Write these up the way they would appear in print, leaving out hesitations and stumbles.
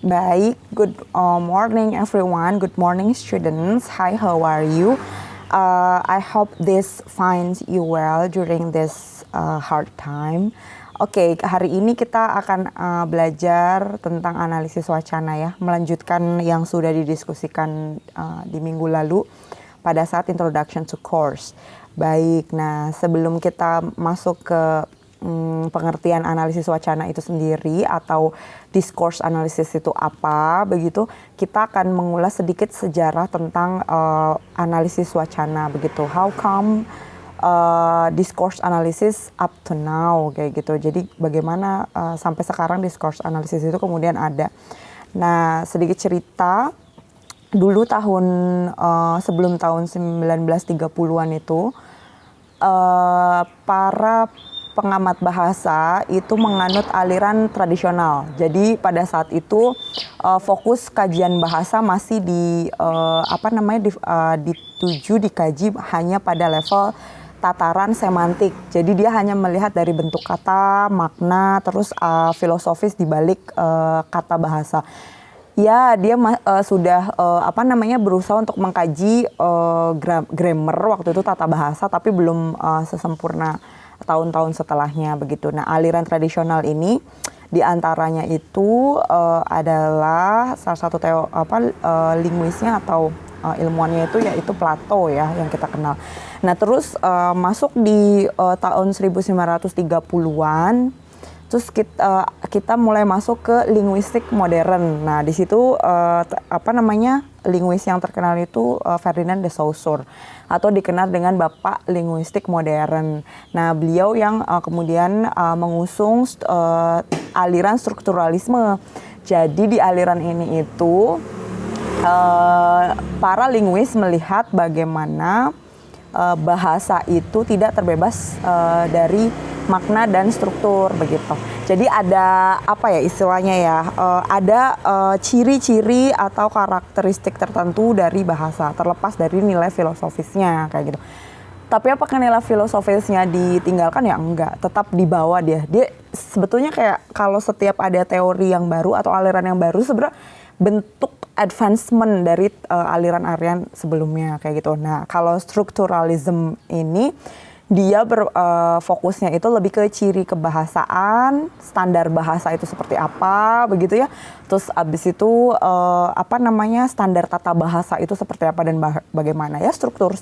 Baik, good morning everyone. Good morning students. Hi, how are you? I hope this finds you well during this hard time. Oke, hari ini kita akan belajar tentang analisis wacana ya, melanjutkan yang sudah didiskusikan di minggu lalu pada saat introduction to course. Baik, nah sebelum kita masuk ke pengertian analisis wacana itu sendiri atau discourse analysis itu apa, begitu kita akan mengulas sedikit sejarah tentang analisis wacana, begitu. How come discourse analysis up to now, kayak gitu. Jadi bagaimana sampai sekarang discourse analysis itu kemudian ada. Nah, sedikit cerita dulu sebelum tahun 1930-an itu para pengamat bahasa itu menganut aliran tradisional. Jadi pada saat itu fokus kajian bahasa masih dikaji hanya pada level tataran semantik. Jadi dia hanya melihat dari bentuk kata, makna, terus filosofis di balik kata bahasa. Ya, dia sudah berusaha untuk mengkaji grammar waktu itu, tata bahasa, tapi belum sesempurna tahun-tahun setelahnya, begitu. Nah, aliran tradisional ini diantaranya itu adalah salah satu linguisnya atau ilmuannya itu yaitu Plato ya, yang kita kenal. Nah, terus masuk di tahun 1930-an, terus kita mulai masuk ke linguistik modern. Nah, di situ linguis yang terkenal itu Ferdinand de Saussure atau dikenal dengan Bapak Linguistik Modern. Nah, beliau yang kemudian mengusung aliran strukturalisme. Jadi di aliran ini itu para linguis melihat bagaimana bahasa itu tidak terbebas dari makna dan struktur, begitu. Jadi ada istilahnya ya, ada ciri-ciri atau karakteristik tertentu dari bahasa terlepas dari nilai filosofisnya, kayak gitu. Tapi apakah nilai filosofisnya ditinggalkan? Ya enggak, tetap dibawa dia. Dia sebetulnya kayak kalau setiap ada teori yang baru atau aliran yang baru, sebenarnya bentuk advancement dari aliran-aliran sebelumnya, kayak gitu. Nah, kalau strukturalism ini dia fokusnya itu lebih ke ciri kebahasaan, standar bahasa itu seperti apa, begitu ya. Terus abis itu standar tata bahasa itu seperti apa dan bagaimana ya struktur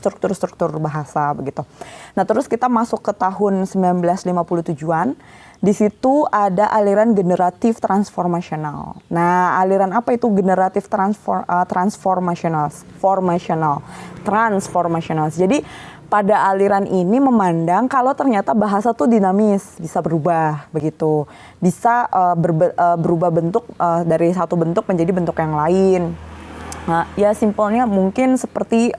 bahasa, begitu. Nah, terus kita masuk ke tahun 1957-an. Di situ ada aliran generatif transformational. Nah, aliran apa itu generatif transformational? Jadi pada aliran ini memandang kalau ternyata bahasa tuh dinamis, bisa berubah, begitu. Bisa berubah bentuk dari satu bentuk menjadi bentuk yang lain. Nah, ya simpelnya mungkin seperti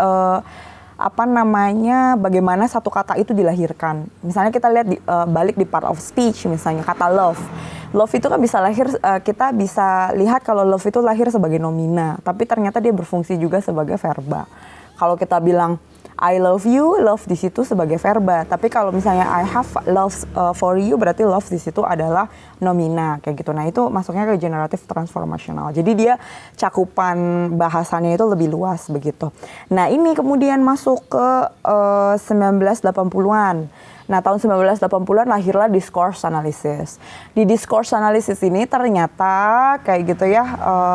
bagaimana satu kata itu dilahirkan. Misalnya kita lihat balik di part of speech, misalnya kata love. Love itu kan bisa lahir, kita bisa lihat kalau love itu lahir sebagai nomina, tapi ternyata dia berfungsi juga sebagai verba. Kalau kita bilang I love you, love di situ sebagai verba. Tapi kalau misalnya I have love for you, berarti love di situ adalah nomina, kayak gitu. Nah, itu masuknya ke generative transformational. Jadi dia cakupan bahasanya itu lebih luas, begitu. Nah, ini kemudian masuk ke 1980-an. Nah, tahun 1980-an lahirlah discourse analysis. Di discourse analysis ini ternyata kayak gitu ya,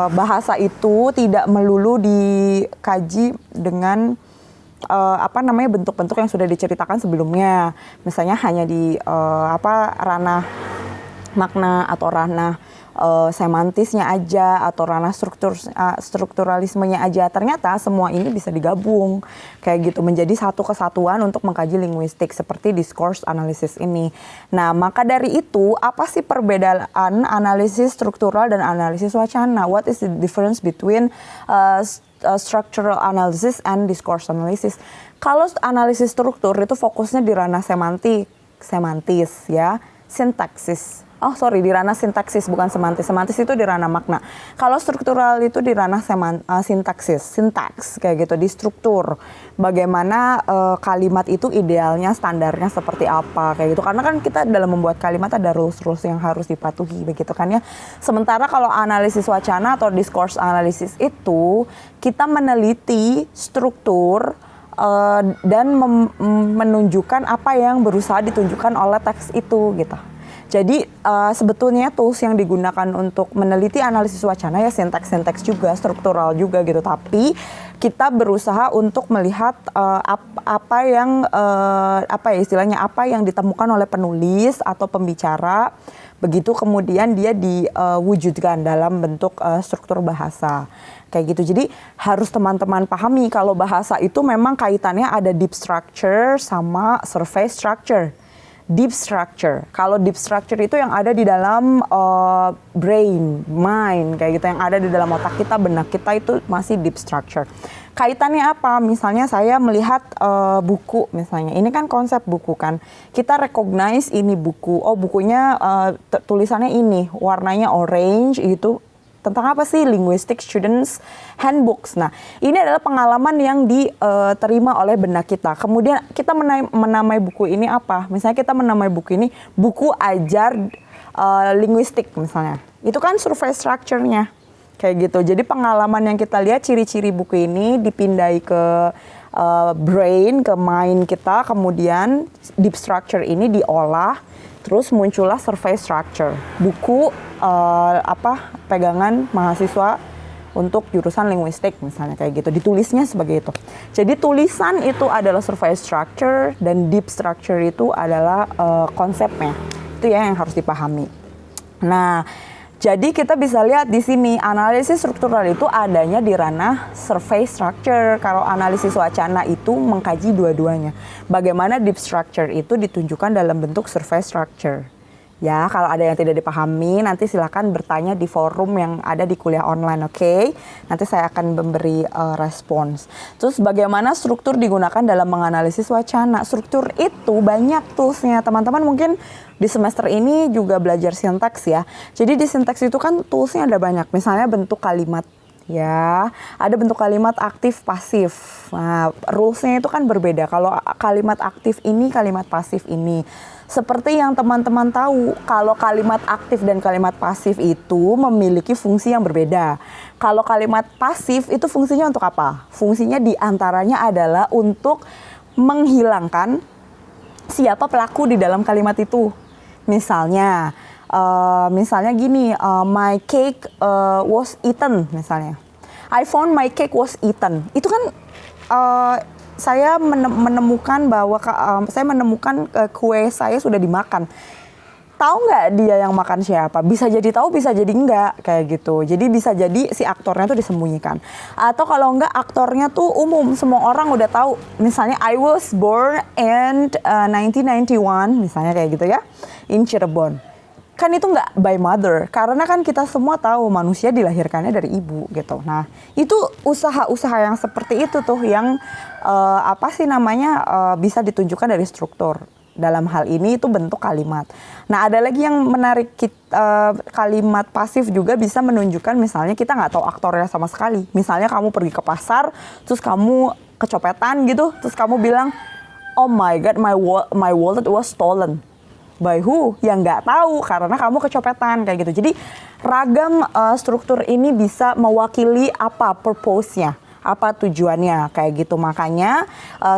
bahasa itu tidak melulu dikaji dengan bentuk-bentuk yang sudah diceritakan sebelumnya. Misalnya hanya di ranah makna atau ranah semantisnya aja atau ranah strukturalismenya aja. Ternyata semua ini bisa digabung kayak gitu menjadi satu kesatuan untuk mengkaji linguistik seperti discourse analysis ini. Nah, maka dari itu apa sih perbedaan analisis struktural dan analisis wacana? What is the difference between structural analysis and discourse analysis? Kalau analisis struktur itu fokusnya di ranah semantis ya, sintaksis, Di ranah sintaksis bukan semantis. Semantis itu di ranah makna. Kalau struktural itu di ranah sintaksis, sintaks kayak gitu, di struktur. Bagaimana kalimat itu idealnya, standarnya seperti apa kayak gitu. Karena kan kita dalam membuat kalimat ada rules-rules yang harus dipatuhi begitu kan ya. Sementara kalau analisis wacana atau discourse analisis itu kita meneliti struktur dan menunjukkan apa yang berusaha ditunjukkan oleh teks itu gitu. Jadi sebetulnya tools yang digunakan untuk meneliti analisis wacana ya sintaks juga, struktural juga gitu. Tapi kita berusaha untuk melihat apa yang ditemukan oleh penulis atau pembicara, begitu kemudian dia diwujudkan dalam bentuk struktur bahasa. Kayak gitu. Jadi harus teman-teman pahami kalau bahasa itu memang kaitannya ada deep structure sama surface structure. Deep structure. Kalau deep structure itu yang ada di dalam brain, mind, kayak gitu, yang ada di dalam otak kita, benak kita, itu masih deep structure. Kaitannya apa? Misalnya saya melihat buku misalnya. Ini kan konsep buku kan. Kita recognize ini buku. Oh, bukunya tulisannya ini, warnanya orange itu. Tentang apa sih? Linguistic Students Handbooks. Nah, ini adalah pengalaman yang diterima oleh benak kita. Kemudian kita menamai buku ini apa? Misalnya kita menamai buku ini buku ajar linguistik misalnya. Itu kan surface structure-nya. Kayak gitu. Jadi pengalaman yang kita lihat, ciri-ciri buku ini dipindai ke brain, ke mind kita. Kemudian deep structure ini diolah. Terus muncullah surface structure. Buku pegangan mahasiswa untuk jurusan linguistik misalnya kayak gitu. Ditulisnya sebagai itu. Jadi tulisan itu adalah surface structure dan deep structure itu adalah konsepnya. Itu ya yang harus dipahami. Nah, jadi kita bisa lihat di sini analisis struktural itu adanya di ranah surface structure. Kalau analisis wacana itu mengkaji dua-duanya. Bagaimana deep structure itu ditunjukkan dalam bentuk surface structure. Ya, kalau ada yang tidak dipahami nanti silakan bertanya di forum yang ada di kuliah online, oke? Nanti saya akan memberi respons. Terus bagaimana struktur digunakan dalam menganalisis wacana? Struktur itu banyak toolsnya. Teman-teman mungkin di semester ini juga belajar sintaks ya. Jadi di sintaks itu kan toolsnya ada banyak. Misalnya bentuk kalimat. Ya, ada bentuk kalimat aktif pasif. Nah, rulesnya itu kan berbeda. Kalau kalimat aktif ini, kalimat pasif ini. Seperti yang teman-teman tahu, kalau kalimat aktif dan kalimat pasif itu memiliki fungsi yang berbeda. Kalau kalimat pasif itu fungsinya untuk apa? Fungsinya diantaranya adalah untuk menghilangkan siapa pelaku di dalam kalimat itu. Misalnya gini, my cake was eaten misalnya. I found my cake was eaten. Itu kan saya menemukan bahwa saya menemukan kue saya sudah dimakan. Tahu nggak dia yang makan siapa? Bisa jadi tahu, bisa jadi enggak kayak gitu. Jadi bisa jadi si aktornya tuh disembunyikan. Atau kalau enggak aktornya tuh umum, semua orang udah tahu. Misalnya I was born in 1991 misalnya kayak gitu ya, in Cirebon. Kan itu nggak by mother, karena kan kita semua tahu manusia dilahirkannya dari ibu gitu. Nah, itu usaha-usaha yang seperti itu tuh yang bisa ditunjukkan dari struktur. Dalam hal ini itu bentuk kalimat. Nah, ada lagi yang menarik, kalimat pasif juga bisa menunjukkan misalnya kita nggak tahu aktornya sama sekali. Misalnya kamu pergi ke pasar, terus kamu kecopetan gitu, terus kamu bilang, oh my god, my wallet was stolen. By who? Yang nggak tahu karena kamu kecopetan kayak gitu. Jadi ragam struktur ini bisa mewakili apa purpose-nya, apa tujuannya kayak gitu. Makanya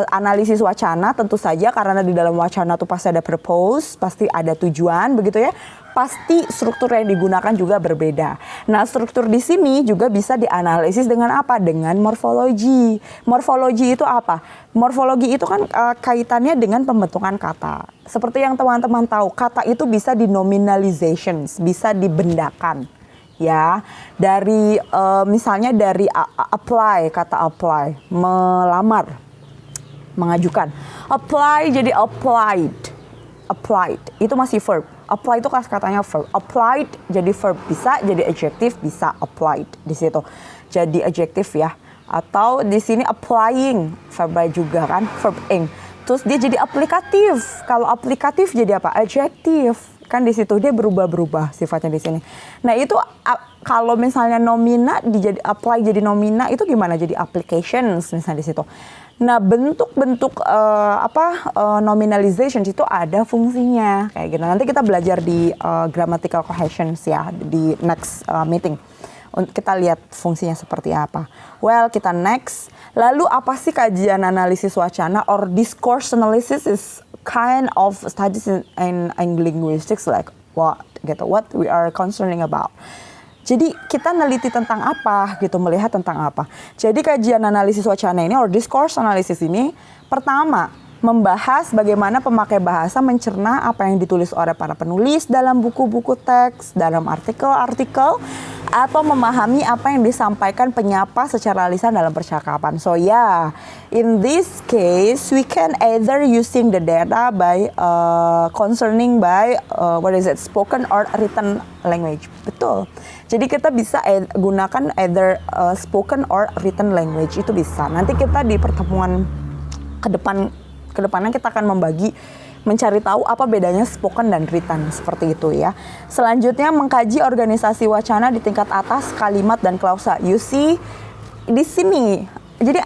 analisis wacana tentu saja karena di dalam wacana tuh pasti ada purpose, pasti ada tujuan begitu ya. Pasti struktur yang digunakan juga berbeda. Nah, struktur di sini juga bisa dianalisis dengan apa? Dengan morfologi. Morfologi itu apa? Morfologi itu kan kaitannya dengan pembentukan kata. Seperti yang teman-teman tahu, kata itu bisa dinominalizations, bisa dibendakan. Ya, dari misalnya dari apply, kata apply, melamar, mengajukan. Apply jadi applied. Applied itu masih verb. Apply itu katanya verb. Applied jadi verb, bisa jadi adjective, bisa applied di situ. Jadi adjective ya. Atau di sini applying, verb juga kan, verb ing. Terus dia jadi aplikatif. Kalau aplikatif jadi apa? Adjective. Kan di situ dia berubah-berubah sifatnya di sini. Nah, itu kalau misalnya nomina apply jadi nomina itu gimana? Jadi applications misalnya di situ. Nah, bentuk-bentuk nominalization itu ada fungsinya kayak gitu. Nanti kita belajar di grammatical cohesions ya di next meeting. Kita lihat fungsinya seperti apa. Well, kita next. Lalu apa sih kajian analisis wacana or discourse analysis is kind of studies in linguistics like what gitu, what we are concerning about. Jadi kita neliti tentang apa gitu, melihat tentang apa. Jadi kajian analisis wacana ini or discourse analysis ini pertama membahas bagaimana pemakai bahasa mencerna apa yang ditulis oleh para penulis dalam buku-buku teks, dalam artikel-artikel, atau memahami apa yang disampaikan penyapa secara lisan dalam percakapan. So in this case, we can either using the data by concerning by spoken or written language. Betul. Jadi kita bisa gunakan either spoken or written language, itu bisa. Nanti kita di pertemuan kedepannya kita akan mencari tahu apa bedanya spoken dan written seperti itu ya. Selanjutnya mengkaji organisasi wacana di tingkat atas kalimat dan klausa. You see di sini. Jadi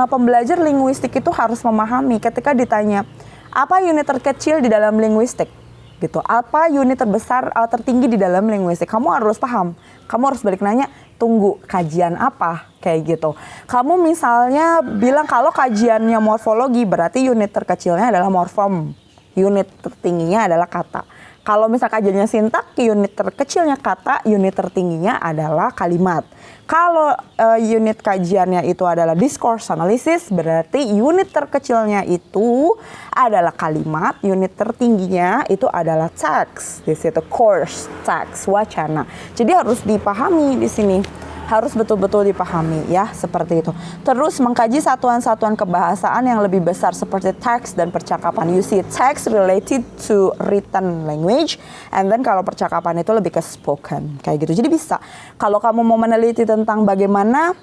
pembelajar linguistik itu harus memahami ketika ditanya apa unit terkecil di dalam linguistik gitu. Apa unit terbesar tertinggi di dalam linguistik? Kamu harus paham. Kamu harus balik nanya, tunggu kajian apa kayak gitu. Kamu misalnya bilang kalau kajiannya morfologi berarti unit terkecilnya adalah morfem, unit tertingginya adalah kata. Kalau misal kajiannya sintak, unit terkecilnya kata, unit tertingginya adalah kalimat. Kalau unit kajiannya itu adalah discourse analysis, berarti unit terkecilnya itu adalah kalimat, unit tertingginya itu adalah teks. Di situ course, teks, wacana. Jadi harus dipahami di sini. Harus betul-betul dipahami ya, seperti itu. Terus mengkaji satuan-satuan kebahasaan yang lebih besar seperti teks dan percakapan. You see text related to written language, and then kalau percakapan itu lebih ke spoken kayak gitu. Jadi bisa kalau kamu mau meneliti tentang bagaimana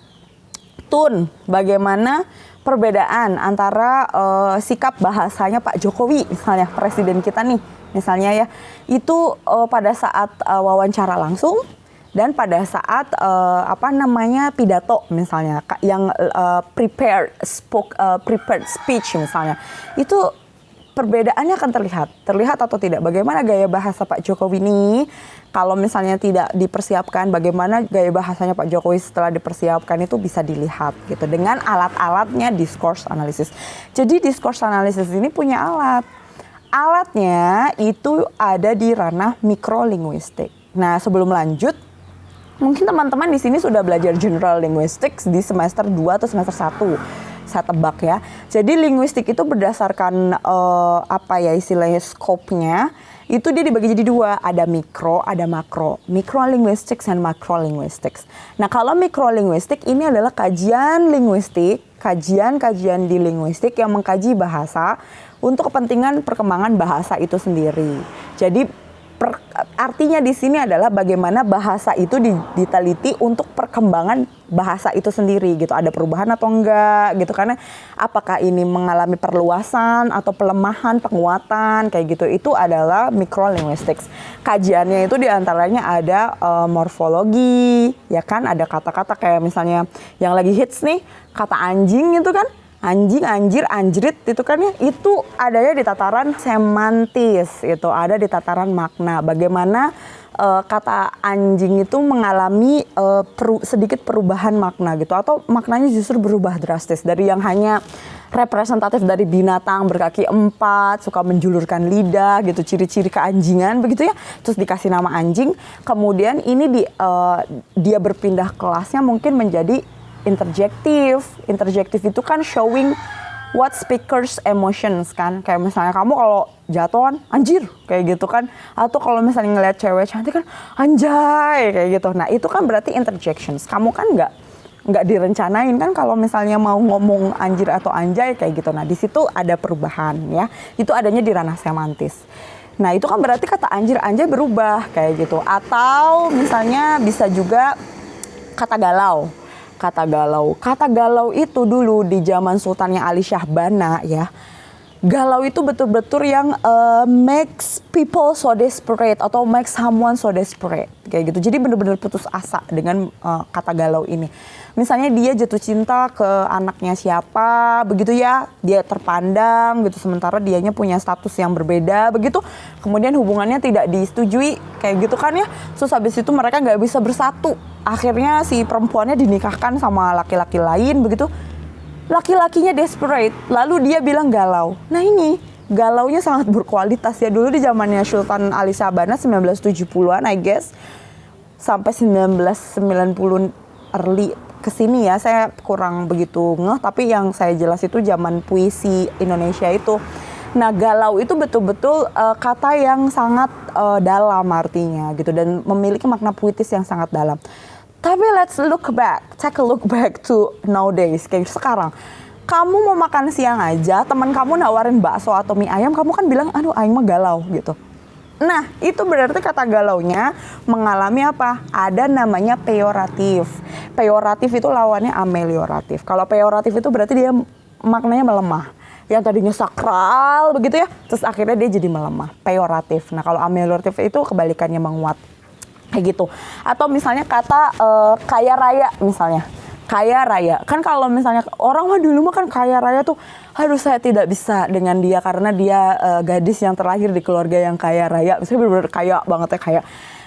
bagaimana perbedaan antara sikap bahasanya Pak Jokowi misalnya, presiden kita nih misalnya ya, itu pada saat wawancara langsung dan pada saat pidato misalnya yang prepared speech misalnya, itu perbedaannya akan terlihat atau tidak. Bagaimana gaya bahasa Pak Jokowi ini kalau misalnya tidak dipersiapkan, bagaimana gaya bahasanya Pak Jokowi setelah dipersiapkan, itu bisa dilihat gitu dengan alat-alatnya discourse analysis. Jadi discourse analysis ini punya alatnya itu ada di ranah mikrolinguistik. Nah, sebelum lanjut, mungkin teman-teman di sini sudah belajar general linguistics di semester 2 atau semester 1. Saya tebak ya. Jadi linguistik itu berdasarkan istilahnya skopnya, itu dia dibagi jadi dua, ada mikro, ada makro. Microlinguistics dan macrolinguistics. Nah, kalau microlinguistik ini adalah kajian linguistik, kajian di linguistik yang mengkaji bahasa untuk kepentingan perkembangan bahasa itu sendiri. Jadi artinya di sini adalah bagaimana bahasa itu diteliti untuk perkembangan bahasa itu sendiri gitu. Ada perubahan atau enggak gitu, karena apakah ini mengalami perluasan atau pelemahan, penguatan kayak gitu. Itu adalah microlinguistics. Kajiannya itu diantaranya ada morfologi, ya kan, ada kata-kata kayak misalnya yang lagi hits nih, kata anjing itu kan. Anjing, anjir, anjrit itu kan ya, itu adanya di tataran semantis, itu ada di tataran makna. Bagaimana kata anjing itu mengalami sedikit perubahan makna gitu, atau maknanya justru berubah drastis dari yang hanya representatif dari binatang berkaki 4, suka menjulurkan lidah gitu, ciri-ciri keanjingan begitu ya, terus dikasih nama anjing. Kemudian ini dia berpindah kelasnya mungkin menjadi interjektif itu kan showing what speakers emotions kan, kayak misalnya kamu kalau jatuhan anjir kayak gitu kan, atau kalau misalnya ngeliat cewek cantik kan anjay kayak gitu. Nah, itu kan berarti interjections. Kamu kan nggak direncanain kan kalau misalnya mau ngomong anjir atau anjay kayak gitu. Nah, di situ ada perubahan ya, itu adanya di ranah semantis. Nah, itu kan berarti kata anjir, anjay berubah kayak gitu. Atau misalnya bisa juga kata galau. Kata galau itu dulu di zaman Sultannya Ali Syahbana ya, galau itu betul-betul yang makes people so desperate atau makes someone so desperate kayak gitu. Jadi benar-benar putus asa dengan kata galau ini. Misalnya dia jatuh cinta ke anaknya siapa, begitu ya, dia terpandang gitu, sementara dianya punya status yang berbeda, begitu. Kemudian hubungannya tidak disetujui, kayak gitu kan ya. Terus habis itu mereka nggak bisa bersatu. Akhirnya si perempuannya dinikahkan sama laki-laki lain, begitu. Laki-lakinya desperate, lalu dia bilang galau. Nah ini, galaunya sangat berkualitas ya. Dulu di zamannya Sultan Ali Shahbandar 1970-an I guess, sampai 1990 early kesini ya, saya kurang begitu ngeh. Tapi yang saya jelas itu zaman puisi Indonesia itu. Nah galau itu betul-betul kata yang sangat dalam artinya gitu, dan memiliki makna puitis yang sangat dalam. Tapi let's take a look back to nowadays, kayak sekarang. Kamu mau makan siang aja, teman kamu nawarin bakso atau mie ayam, kamu kan bilang, aduh aing mah galau gitu. Nah, itu berarti kata galaunya mengalami apa? Ada namanya peyoratif. Peyoratif itu lawannya amelioratif. Kalau peyoratif itu berarti dia maknanya melemah. Yang tadinya sakral begitu ya, terus akhirnya dia jadi melemah. Peyoratif. Nah, kalau amelioratif itu kebalikannya menguat. Kayak gitu. Atau misalnya kata kaya raya misalnya. Kaya raya. Kan kalau misalnya orang mah dulu mah kan kaya raya tuh, aduh saya tidak bisa dengan dia karena dia gadis yang terlahir di keluarga yang kaya raya. Misalnya benar-benar kaya banget ya, kaya.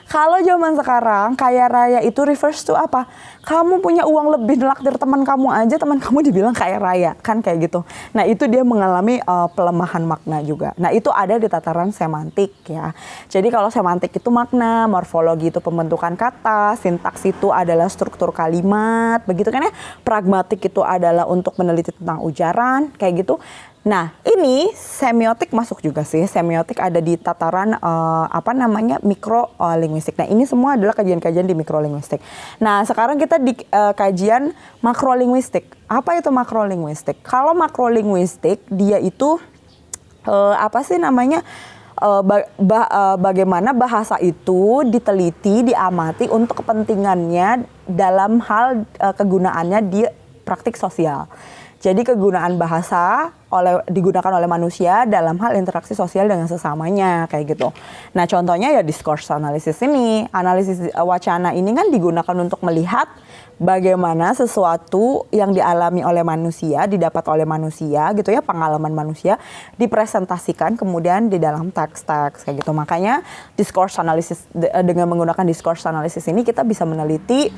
Kalau zaman sekarang kaya raya itu refers to apa? Kamu punya uang lebih naktir teman kamu aja, teman kamu dibilang kaya raya, kan kayak gitu. Nah itu dia mengalami pelemahan makna juga. Nah itu ada di tataran semantik ya. Jadi kalau semantik itu makna, morfologi itu pembentukan kata, sintaks itu adalah struktur kalimat, begitu kan ya. Pragmatik itu adalah untuk meneliti tentang ujaran, kayak gitu. Nah, ini semiotik masuk juga sih. Semiotik ada di tataran mikrolinguistik. Nah, ini semua adalah kajian-kajian di mikrolinguistik. Nah, sekarang kita di kajian makrolinguistik. Apa itu makrolinguistik? Kalau makrolinguistik dia itu bagaimana bahasa itu diteliti, diamati untuk kepentingannya dalam hal kegunaannya di praktik sosial. Jadi kegunaan bahasa digunakan oleh manusia dalam hal interaksi sosial dengan sesamanya, kayak gitu. Nah contohnya ya discourse analysis ini. Analisis wacana ini kan digunakan untuk melihat bagaimana sesuatu yang dialami oleh manusia, didapat oleh manusia gitu ya, pengalaman manusia, dipresentasikan kemudian di dalam teks-teks kayak gitu. Makanya discourse analysis, dengan menggunakan discourse analysis ini kita bisa meneliti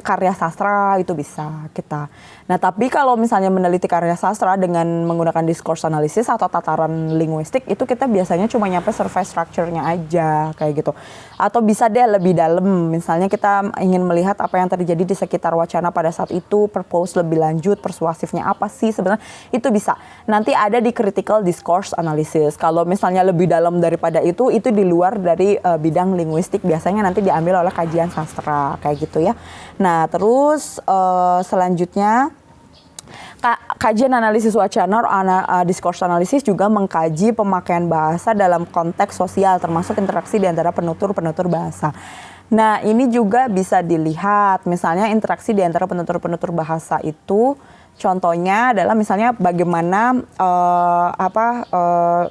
karya sastra itu bisa kita. Nah tapi kalau misalnya meneliti karya sastra dengan menggunakan discourse analysis atau tataran linguistik, itu kita biasanya cuma nyampe survei structure-nya aja kayak gitu. Atau bisa deh lebih dalam, misalnya kita ingin melihat apa yang terjadi di sekitar wacana pada saat itu, purpose lebih lanjut, persuasifnya apa sih sebenarnya, itu bisa. Nanti ada di critical discourse analysis. Kalau misalnya lebih dalam daripada itu di luar dari bidang linguistik, biasanya nanti diambil oleh kajian sastra kayak gitu ya. Nah terus selanjutnya kajian analisis wacana, discourse analysis juga mengkaji pemakaian bahasa dalam konteks sosial, termasuk interaksi di antara penutur-penutur bahasa. Nah ini juga bisa dilihat, misalnya interaksi di antara penutur-penutur bahasa itu, contohnya adalah misalnya bagaimana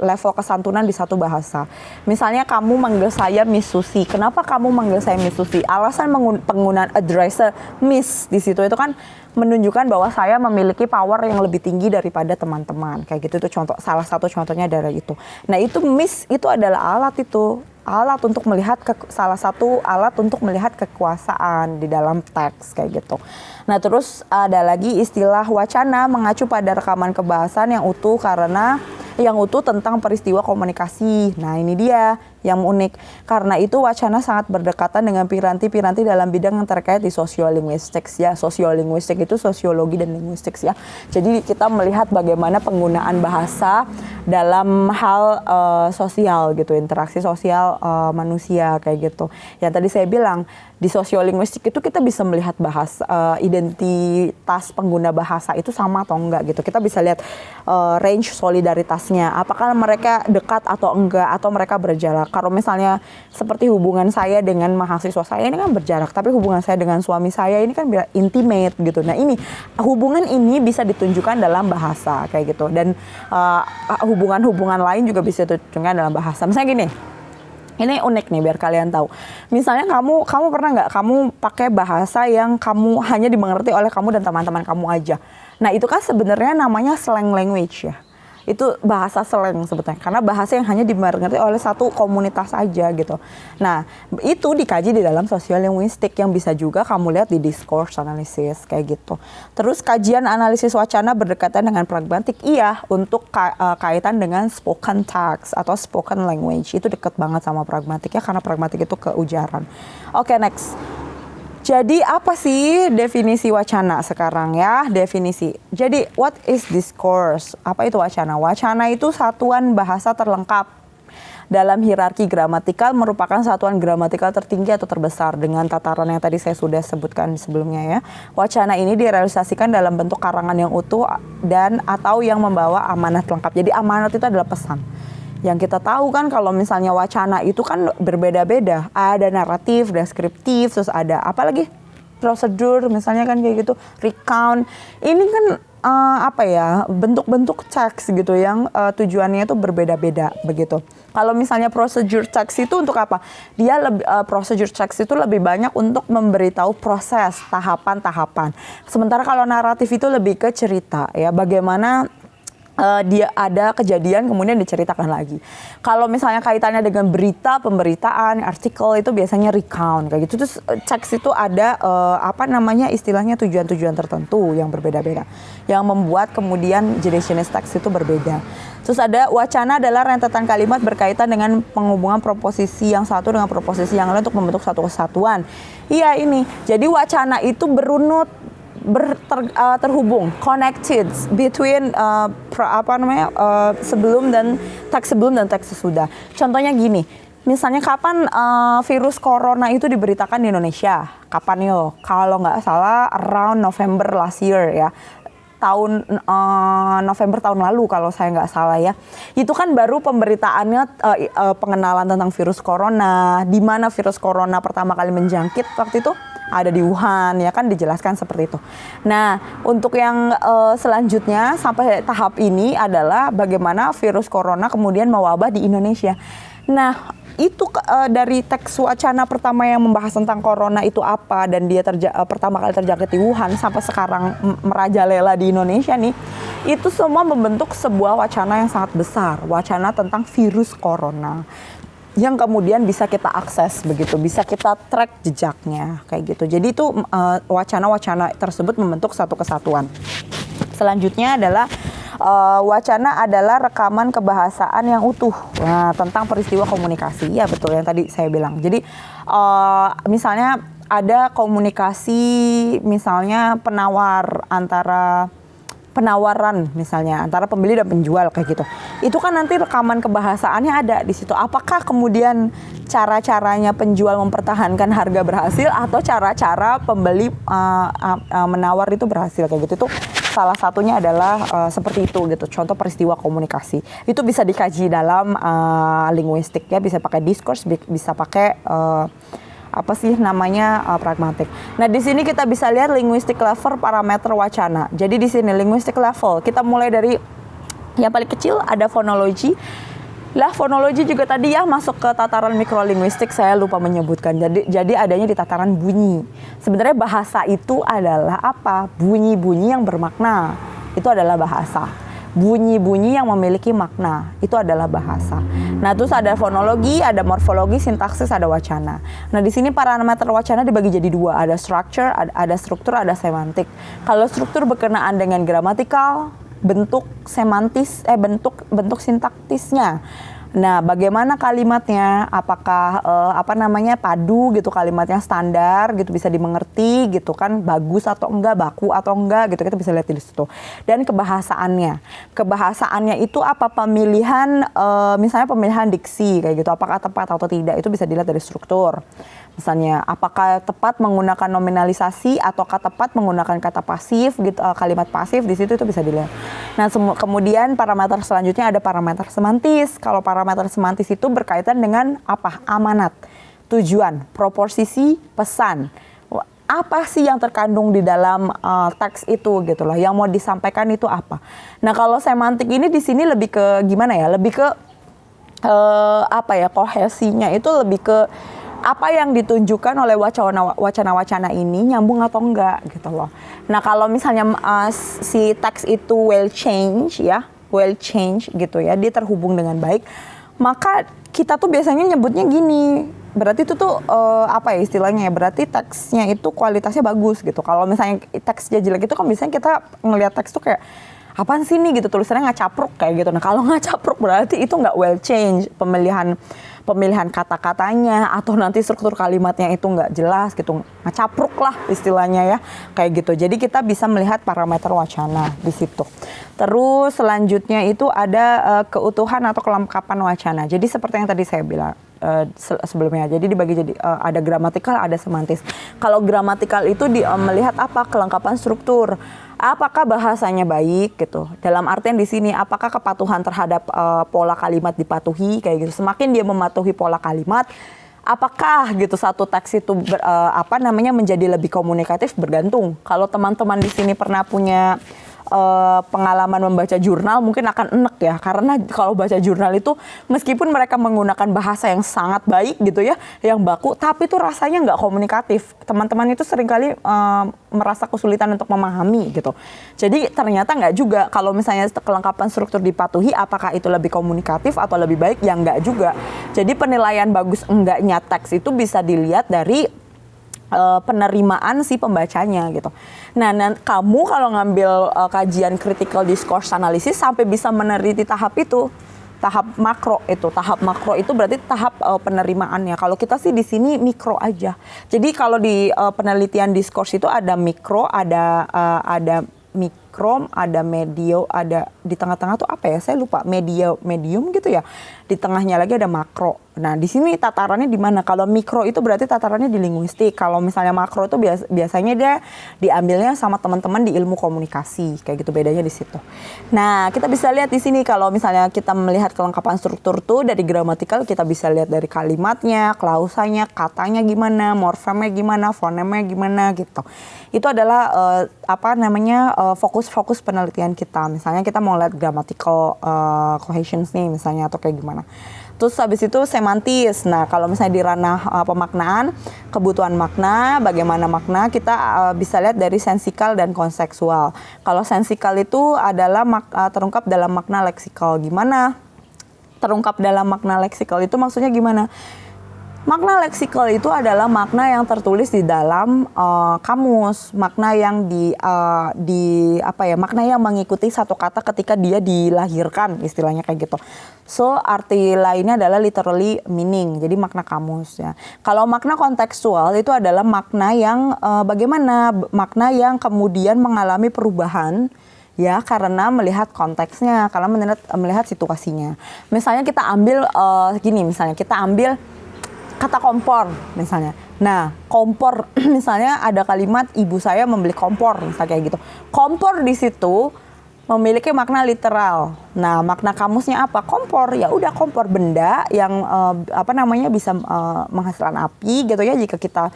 level kesantunan di satu bahasa. Misalnya kamu manggil saya Miss Susi. Kenapa kamu manggil saya Miss Susi? Alasan penggunaan addresser Miss di situ itu kan menunjukkan bahwa saya memiliki power yang lebih tinggi daripada teman-teman. Kayak gitu, itu salah satu contohnya dari itu. Nah itu Miss itu adalah alat untuk melihat salah satu alat untuk melihat kekuasaan di dalam teks kayak gitu. Nah terus ada lagi istilah wacana mengacu pada rekaman kebahasan yang utuh tentang peristiwa komunikasi. Nah ini dia yang unik. Karena itu wacana sangat berdekatan dengan piranti-piranti dalam bidang yang terkait di sosiolinguistik ya. Sosiolinguistik itu sosiologi dan linguistik ya. Jadi kita melihat bagaimana penggunaan bahasa dalam hal sosial gitu, interaksi sosial manusia kayak gitu. Yang tadi saya bilang di sosiolinguistik itu kita bisa melihat identitas pengguna bahasa itu sama atau enggak gitu. Kita bisa lihat range solidaritas komunitasnya, apakah mereka dekat atau enggak, atau mereka berjarak. Kalau misalnya seperti hubungan saya dengan mahasiswa saya ini kan berjarak, tapi hubungan saya dengan suami saya ini kan intimate gitu. Nah ini hubungan ini bisa ditunjukkan dalam bahasa kayak gitu, dan hubungan-hubungan lain juga bisa ditunjukkan dalam bahasa. Misalnya gini, ini unik nih biar kalian tahu. Misalnya kamu pernah nggak kamu pakai bahasa yang kamu hanya dimengerti oleh kamu dan teman-teman kamu aja. Nah itu kan sebenarnya namanya slang language ya. Itu bahasa slang sebetulnya, karena bahasa yang hanya dimengerti oleh satu komunitas aja gitu. Nah itu dikaji di dalam sosiolinguistik yang bisa juga kamu lihat di discourse analysis kayak gitu. Terus kajian analisis wacana berdekatan dengan pragmatik, iya, untuk kaitan dengan spoken text atau spoken language itu deket banget sama pragmatik ya, karena pragmatik itu keujaran. Oke, next. Jadi apa sih definisi wacana sekarang ya? Definisi. Jadi what is discourse? Apa itu wacana? Wacana itu satuan bahasa terlengkap dalam hierarki gramatikal, merupakan satuan gramatikal tertinggi atau terbesar dengan tataran yang tadi saya sudah sebutkan sebelumnya ya. Wacana ini direalisasikan dalam bentuk karangan yang utuh dan atau yang membawa amanat lengkap. Jadi amanat itu adalah pesan. Yang kita tahu kan kalau misalnya wacana itu kan berbeda-beda. Ada naratif, deskriptif, terus ada apa lagi? Prosedur misalnya kan kayak gitu, recount. Ini kan bentuk-bentuk teks gitu yang tujuannya itu berbeda-beda begitu. Kalau misalnya procedure text itu untuk apa? Dia procedure text itu lebih banyak untuk memberitahu proses, tahapan-tahapan. Sementara kalau naratif itu lebih ke cerita ya, bagaimana dia ada kejadian kemudian diceritakan lagi. Kalau misalnya kaitannya dengan berita, pemberitaan, artikel itu biasanya recount kayak gitu. Terus teks itu ada istilahnya tujuan-tujuan tertentu yang berbeda-beda, yang membuat kemudian jenis-jenis teks itu berbeda. Terus ada wacana adalah rentetan kalimat berkaitan dengan penghubungan proposisi yang satu dengan proposisi yang lain untuk membentuk satu kesatuan. Iya ini. Jadi wacana itu berunut, terhubung, connected between sebelum dan teks sesudah. Contohnya gini, misalnya kapan virus corona itu diberitakan di Indonesia? Kapan yo? Kalau nggak salah around November last year ya. November tahun lalu kalau saya nggak salah ya. Itu kan baru pemberitaannya pengenalan tentang virus corona, di mana virus corona pertama kali menjangkit waktu itu ada di Wuhan ya kan, dijelaskan seperti itu. Nah untuk yang selanjutnya sampai tahap ini adalah bagaimana virus corona kemudian mewabah di Indonesia. Nah itu dari teks wacana pertama yang membahas tentang corona itu apa, dan dia pertama kali terjangkit di Wuhan sampai sekarang merajalela di Indonesia nih, itu semua membentuk sebuah wacana yang sangat besar, wacana tentang virus corona yang kemudian bisa kita akses begitu, bisa kita track jejaknya kayak gitu. Jadi itu wacana-wacana tersebut membentuk satu kesatuan. Selanjutnya adalah wacana adalah rekaman kebahasaan yang utuh tentang peristiwa komunikasi. Ya betul yang tadi saya bilang. Jadi misalnya ada komunikasi, misalnya penawaran misalnya antara pembeli dan penjual kayak gitu. Itu kan nanti rekaman kebahasaannya ada di situ. Apakah kemudian cara-caranya penjual mempertahankan harga berhasil atau cara-cara pembeli menawar itu berhasil kayak gitu. Itu salah satunya adalah seperti itu gitu. Contoh peristiwa komunikasi. Itu bisa dikaji dalam linguistik ya, bisa pakai discourse, bisa pakai pragmatik. Nah, di sini kita bisa lihat linguistic level parameter wacana. Jadi di sini linguistic level kita mulai dari yang paling kecil ada fonologi. Lah, fonologi juga tadi ya masuk ke tataran mikrolinguistik, saya lupa menyebutkan. Jadi adanya di tataran bunyi. Sebenarnya bahasa itu adalah apa? Bunyi-bunyi yang bermakna. Itu adalah bahasa. Bunyi-bunyi yang memiliki makna, itu adalah bahasa. Nah, terus ada fonologi, ada morfologi, sintaksis, ada wacana. Nah, di sini parameter wacana dibagi jadi dua, ada structure, ada struktur, ada semantik. Kalau struktur berkenaan dengan gramatikal, bentuk semantis, bentuk sintaktisnya. Nah, bagaimana kalimatnya? Apakah padu gitu, kalimatnya standar gitu, bisa dimengerti gitu kan, bagus atau enggak, baku atau enggak gitu, kita bisa lihat di situ. Dan kebahasaannya itu apa, pemilihan misalnya pemilihan diksi kayak gitu, apakah tepat atau tidak, itu bisa dilihat dari struktur. Misalnya, apakah tepat menggunakan nominalisasi ataukah tepat menggunakan kata pasif gitu, kalimat pasif di situ itu bisa dilihat. Nah, kemudian parameter selanjutnya ada parameter semantis. Kalau parameter semantis itu berkaitan dengan apa? Amanat, tujuan, proposisi, pesan. Apa sih yang terkandung di dalam teks itu gitu loh? Yang mau disampaikan itu apa? Nah, kalau semantik ini di sini lebih ke gimana ya? Lebih ke apa ya? Kohesinya itu lebih ke apa yang ditunjukkan oleh wacana-wacana ini nyambung atau enggak gitu loh. Nah, kalau misalnya si teks itu well change gitu ya, dia terhubung dengan baik, maka kita tuh biasanya nyebutnya gini. Berarti itu tuh apa ya istilahnya ya? Berarti teksnya itu kualitasnya bagus gitu. Kalau misalnya teksnya jelek itu kan biasanya kita ngelihat teks tuh kayak apaan sih nih gitu, tulisannya nggak capruk kayak gitu. Nah, kalau nggak capruk berarti itu nggak well change, pemilihan kata-katanya atau nanti struktur kalimatnya itu nggak jelas gitu, ngecapruk lah istilahnya ya, kayak gitu. Jadi kita bisa melihat parameter wacana di situ. Terus selanjutnya itu ada keutuhan atau kelengkapan wacana. Jadi seperti yang tadi saya bilang sebelumnya, jadi dibagi jadi ada gramatikal, ada semantis. Kalau gramatikal itu melihat apa? Kelengkapan struktur. Apakah bahasanya baik gitu. Dalam artian di sini apakah kepatuhan terhadap pola kalimat dipatuhi kayak gitu. Semakin dia mematuhi pola kalimat, apakah gitu satu teks itu menjadi lebih komunikatif, bergantung. Kalau teman-teman di sini pernah punya pengalaman membaca jurnal mungkin akan enek ya, karena kalau baca jurnal itu meskipun mereka menggunakan bahasa yang sangat baik gitu ya, yang baku, tapi tuh rasanya nggak komunikatif. Teman-teman itu seringkali merasa kesulitan untuk memahami gitu. Jadi ternyata nggak juga. Kalau misalnya kelengkapan struktur dipatuhi, apakah itu lebih komunikatif atau lebih baik? Ya nggak juga. Jadi penilaian bagus enggaknya teks itu bisa dilihat dari penerimaan si pembacanya gitu. Nah, kamu kalau ngambil kajian critical discourse analysis sampai bisa meneliti tahap itu, tahap makro itu. Tahap makro itu berarti tahap penerimaannya. Kalau kita sih di sini mikro aja. Jadi kalau di penelitian discourse itu ada mikro, ada mikro, ada medio, ada di tengah-tengah tuh apa ya? Saya lupa, medium gitu ya. Di tengahnya lagi ada makro. Nah, di sini tatarannya di mana? Kalau mikro itu berarti tatarannya di linguistik. Kalau misalnya makro itu biasanya dia diambilnya sama teman-teman di ilmu komunikasi. Kayak gitu, bedanya di situ. Nah, kita bisa lihat di sini kalau misalnya kita melihat kelengkapan struktur tuh dari gramatikal, kita bisa lihat dari kalimatnya, klausanya, katanya gimana, morfemnya gimana, fonemnya gimana gitu. Itu adalah fokus penelitian kita. Misalnya kita mau lihat grammatical cohesions nih misalnya atau kayak gimana. Terus habis itu semantis. Nah, kalau misalnya di ranah pemaknaan, kebutuhan makna, bagaimana makna, kita bisa lihat dari sensikal dan kontekstual. Kalau sensikal itu adalah terungkap dalam makna leksikal. Gimana? Terungkap dalam makna leksikal itu maksudnya gimana? Makna leksikal itu adalah makna yang tertulis di dalam kamus, makna yang makna yang mengikuti satu kata ketika dia dilahirkan, istilahnya kayak gitu. So, arti lainnya adalah literally meaning, jadi makna kamus ya. Kalau makna kontekstual itu adalah makna yang bagaimana makna yang kemudian mengalami perubahan ya karena melihat konteksnya, karena melihat situasinya. Misalnya kita ambil kita ambil kata kompor misalnya. Nah, kompor misalnya ada kalimat ibu saya membeli kompor misalnya kayak gitu. Kompor di situ memiliki makna literal. Nah, makna kamusnya apa? Kompor, ya udah kompor, benda yang bisa menghasilkan api gitu ya jika kita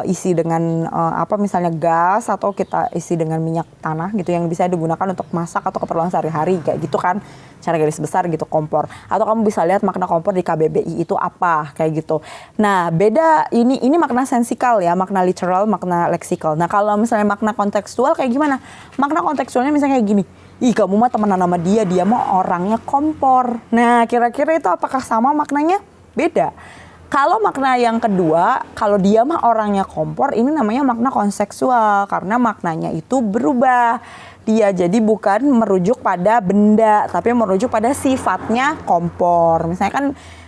isi dengan misalnya gas atau kita isi dengan minyak tanah gitu yang bisa digunakan untuk masak atau keperluan sehari-hari kayak gitu kan. Cara garis besar gitu kompor. Atau kamu bisa lihat makna kompor di KBBI itu apa kayak gitu. Nah, beda ini makna sensikal ya, makna literal, makna leksikal. Nah, kalau misalnya makna kontekstual kayak gimana? Makna kontekstualnya misalnya kayak gini. Ih, kamu mah temenan sama dia mah orangnya kompor. Nah, kira-kira itu apakah sama maknanya? Beda. Kalau makna yang kedua, kalau dia mah orangnya kompor, ini namanya makna kontekstual karena maknanya itu berubah. Dia jadi bukan merujuk pada benda, tapi merujuk pada sifatnya kompor. Misalnya kan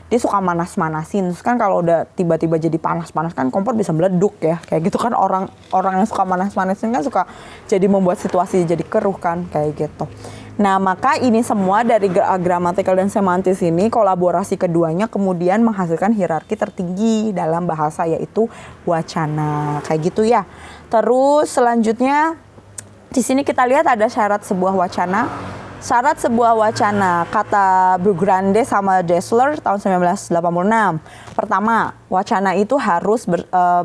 dia suka manas-manasin, terus kan kalau udah tiba-tiba jadi panas-panas kan kompor bisa meleduk ya. Kayak gitu kan orang yang suka manas-manasin kan suka jadi membuat situasi jadi keruh kan kayak gitu. Nah, maka ini semua dari gramatikal dan semantis ini, kolaborasi keduanya kemudian menghasilkan hierarki tertinggi dalam bahasa, yaitu wacana. Kayak gitu ya. Terus selanjutnya di sini kita lihat ada syarat sebuah wacana. Syarat sebuah wacana, kata Brugrande sama Dessler tahun 1986. Pertama, wacana itu harus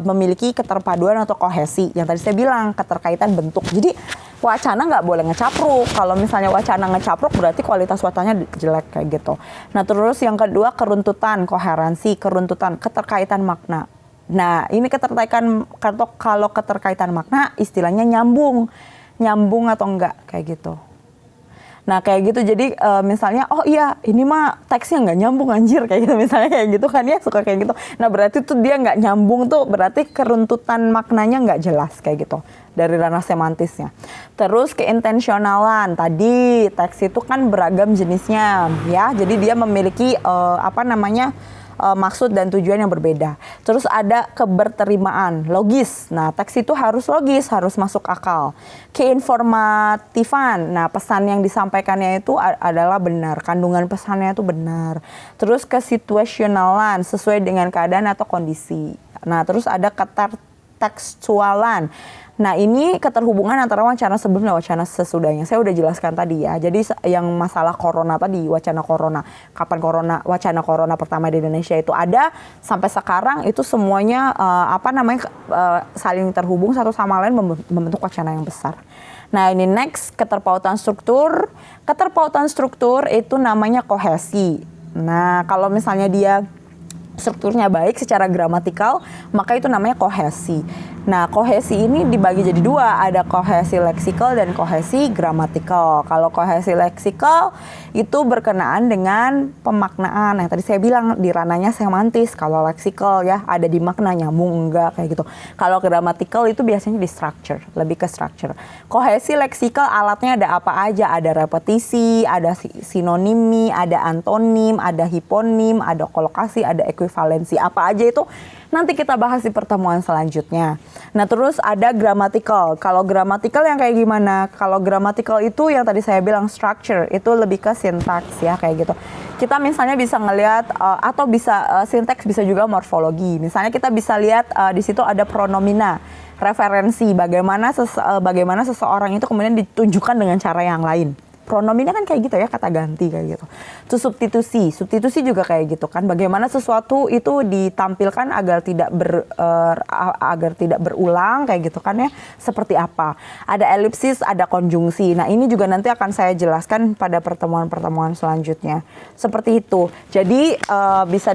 memiliki keterpaduan atau kohesi. Yang tadi saya bilang, keterkaitan bentuk. Jadi wacana nggak boleh ngecapruk. Kalau misalnya wacana ngecapruk berarti kualitas wacananya jelek kayak gitu. Nah, terus yang kedua, keruntutan, koherensi, keruntutan, keterkaitan makna. Nah, ini keterkaitan, kalau keterkaitan makna istilahnya nyambung atau enggak kayak gitu. Nah, kayak gitu. Jadi misalnya, oh iya ini mah teksnya nggak nyambung anjir, kayak gitu misalnya, kayak gitu kan ya, suka kayak gitu. Nah, berarti tuh dia nggak nyambung tuh, berarti keruntutan maknanya nggak jelas kayak gitu dari ranah semantisnya. Terus keintensionalan, tadi teks itu kan beragam jenisnya ya, jadi dia memiliki maksud dan tujuan yang berbeda. Terus ada keberterimaan, logis. Nah, teks itu harus logis, harus masuk akal. Keinformatifan, nah pesan yang disampaikannya itu adalah benar, kandungan pesannya itu benar. Terus kesituasionalan, sesuai dengan keadaan atau kondisi. Nah, terus ada ketertekstualan. Nah, ini keterhubungan antara wacana sebelum dan wacana sesudahnya. Saya udah jelaskan tadi ya. Jadi yang masalah corona tadi, wacana corona, kapan wacana corona pertama di Indonesia itu ada, sampai sekarang itu semuanya saling terhubung satu sama lain membentuk wacana yang besar. Nah, ini next, keterpautan struktur. Keterpautan struktur itu namanya kohesi. Nah, kalau misalnya dia strukturnya baik secara gramatikal, maka itu namanya kohesi. Nah, kohesi ini dibagi jadi dua, ada kohesi leksikal dan kohesi gramatikal. Kalau kohesi leksikal itu berkenaan dengan pemaknaan. Yang tadi saya bilang di ranahnya semantis. Kalau leksikal ya ada di makna, nyambung enggak kayak gitu. Kalau gramatikal itu biasanya di structure, lebih ke structure. Kohesi leksikal alatnya ada apa aja? Ada repetisi, ada sinonimi, ada antonim, ada hiponim, ada kolokasi, ada ekuivalensi. Apa aja itu nanti kita bahas di pertemuan selanjutnya. Nah, terus ada gramatikal. Kalau gramatikal yang kayak gimana? Kalau gramatikal itu yang tadi saya bilang structure, itu lebih ke sintaks ya, kayak gitu. Kita misalnya bisa ngelihat atau bisa sintaks, bisa juga morfologi. Misalnya kita bisa lihat di situ ada pronomina, referensi, bagaimana seseorang itu kemudian ditunjukkan dengan cara yang lain. Pronominnya kan kayak gitu ya, kata ganti kayak gitu. Terus substitusi juga kayak gitu kan. Bagaimana sesuatu itu ditampilkan agar tidak berulang kayak gitu kan ya. Seperti apa? Ada elipsis, ada konjungsi. Nah, ini juga nanti akan saya jelaskan pada pertemuan-pertemuan selanjutnya. Seperti itu. Jadi bisa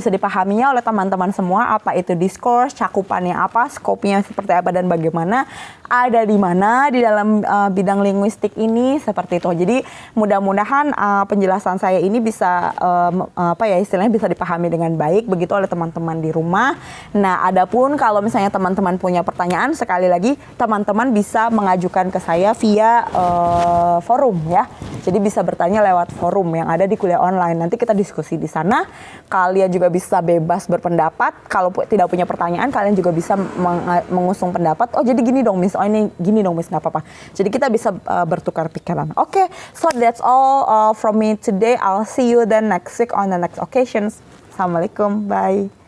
dipahaminya oleh teman-teman semua apa itu diskurs, cakupannya apa, skopnya seperti apa dan bagaimana, ada di mana di dalam bidang linguistik ini, seperti itu. Jadi mudah-mudahan penjelasan saya ini bisa istilahnya bisa dipahami dengan baik begitu oleh teman-teman di rumah. Nah, adapun kalau misalnya teman-teman punya pertanyaan, sekali lagi teman-teman bisa mengajukan ke saya via forum ya. Jadi bisa bertanya lewat forum yang ada di kuliah online. Nanti kita diskusi di sana. Kalian juga bisa bebas berpendapat. Kalau tidak punya pertanyaan, kalian juga bisa mengusung pendapat. Oh, jadi gini dong, Miss. Oh, ini gini dong, Miss. Nggak apa-apa. Jadi kita bisa bertukar pikiran. Okay, so that's all from me today. I'll see you then next week on the next occasions. Assalamualaikum. Bye.